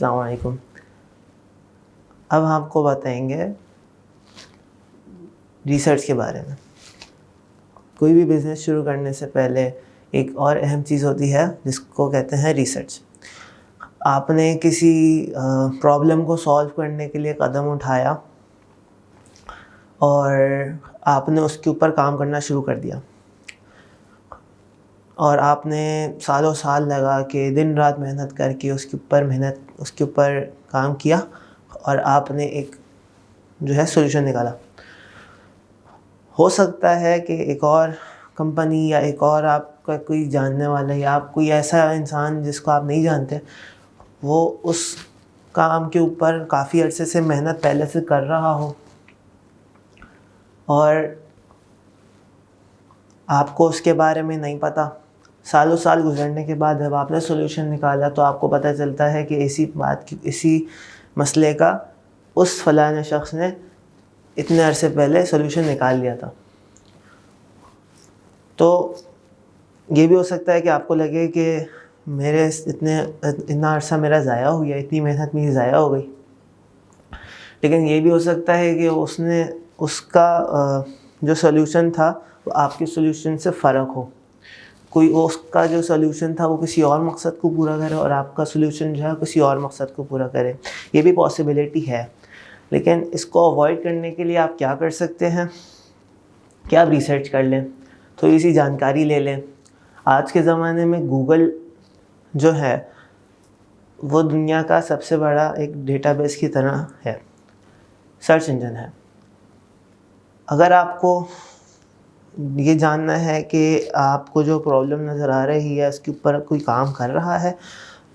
अस्सलाम वालेकुम। अब हम आपको बताएंगे रिसर्च के बारे में। कोई भी बिज़नेस शुरू करने से पहले एक और अहम चीज़ होती है जिसको कहते हैं रिसर्च। आपने किसी प्रॉब्लम को सॉल्व करने के लिए कदम उठाया और आपने उसके ऊपर काम करना शुरू कर दिया और आपने सालों साल लगा के दिन रात मेहनत करके उसके ऊपर काम किया और आपने एक जो है सॉल्यूशन निकाला। हो सकता है कि एक और कंपनी या एक और आपका कोई जानने वाला या आप कोई ऐसा इंसान जिसको आप नहीं जानते, वो उस काम के ऊपर काफ़ी अरसे से मेहनत पहले से कर रहा हो और आपको उसके बारे में नहीं पता। सालों साल गुजरने के बाद जब आपने सॉल्यूशन निकाला तो आपको पता चलता है कि इसी मसले का उस फलाने शख्स ने इतने अरसे पहले सॉल्यूशन निकाल लिया था। तो ये भी हो सकता है कि आपको लगे कि इतना अरसा मेरा ज़ाया हो गया, इतनी मेहनत मेरी ज़ाया हो गई। लेकिन ये भी हो सकता है कि उसका जो सॉल्यूशन था वो आपके सॉल्यूशन से फ़र्क हो। उसका जो सॉल्यूशन था वो किसी और मकसद को पूरा करे और आपका सॉल्यूशन जो है किसी और मकसद को पूरा करे। ये भी पॉसिबिलिटी है। लेकिन इसको अवॉइड करने के लिए आप क्या कर सकते हैं कि आप रिसर्च कर लें, थोड़ी सी जानकारी ले लें। आज के ज़माने में गूगल जो है वो दुनिया का सबसे बड़ा एक डेटाबेस की तरह है, सर्च इंजन है। अगर आपको ये जानना है कि आपको जो प्रॉब्लम नज़र आ रही है उसके ऊपर कोई काम कर रहा है,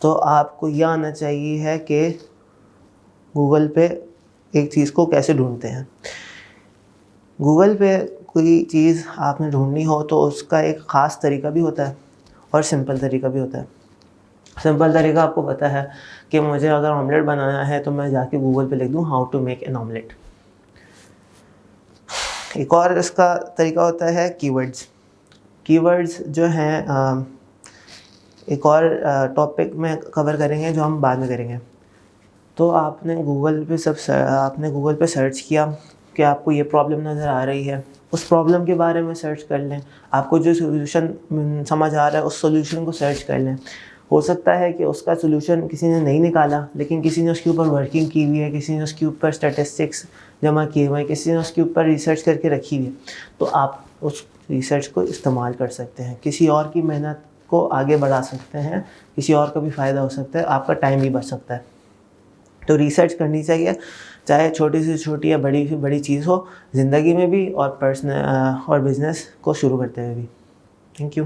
तो आपको यह आना चाहिए है कि गूगल पे एक चीज़ को कैसे ढूंढते हैं। गूगल पे कोई चीज़ आपने ढूंढनी हो तो उसका एक ख़ास तरीका भी होता है और सिंपल तरीका भी होता है। सिंपल तरीका आपको पता है कि मुझे अगर ऑमलेट बनाना है तो मैं जाके गूगल पे लिख दूँ how to make an omelette. एक और इसका तरीका होता है कीवर्ड्स जो हैं एक और टॉपिक में कवर करेंगे जो हम बाद में करेंगे। तो आपने गूगल पे सर्च किया कि आपको ये प्रॉब्लम नज़र आ रही है, उस प्रॉब्लम के बारे में सर्च कर लें। आपको जो सॉल्यूशन समझ आ रहा है उस सॉल्यूशन को सर्च कर लें। हो सकता है कि उसका सॉल्यूशन किसी ने नहीं निकाला, लेकिन किसी ने उसके ऊपर वर्किंग की हुई है, किसी ने उसके ऊपर स्टैटिस्टिक्स जमा किए हुए हैं, किसी ने उसके ऊपर रिसर्च करके रखी हुई है। तो आप उस रिसर्च को इस्तेमाल कर सकते हैं, किसी और की मेहनत को आगे बढ़ा सकते हैं, किसी और का भी फ़ायदा हो सकता है, आपका टाइम भी बच सकता है। तो रिसर्च करनी चाहिए, चाहे छोटी से छोटी या बड़ी से बड़ी चीज़ हो, ज़िंदगी में भी और बिज़नेस को शुरू करते हुए भी। Thank you.